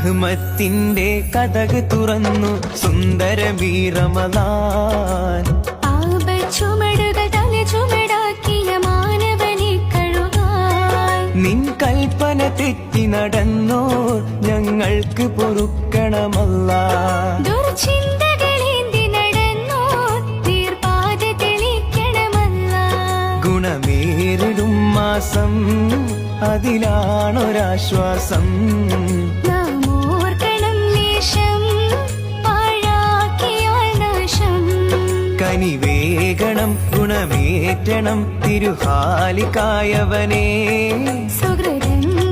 റഹ്മത്തിന്റെ കഥക് തുറന്നു സുന്ദരമീ റമളാൻ. ചുമടുകൾ തല ചുമടാക്കിയ മാനവനെ കഴുകാൻ നിൻ കൽപ്പന തെറ്റി നടന്നോ ഞങ്ങൾക്ക് പൊറുക്കണമല്ലാ. ദുർചിന്തകളേന്തി നടന്നോ തീർപ്പാത തെളിക്കണമല്ലാ. ഗുണമേറിടും മാസം അതിലാണൊരാശ്വാസം. നാം ഓർക്കണം നേശം പാഴാക്കിയാൽ നാശം. കനിവേകണം ഗുണമേറ്റണം തിരുഹാലിക്കായവനേ. സുഹൃതങ്ങൾ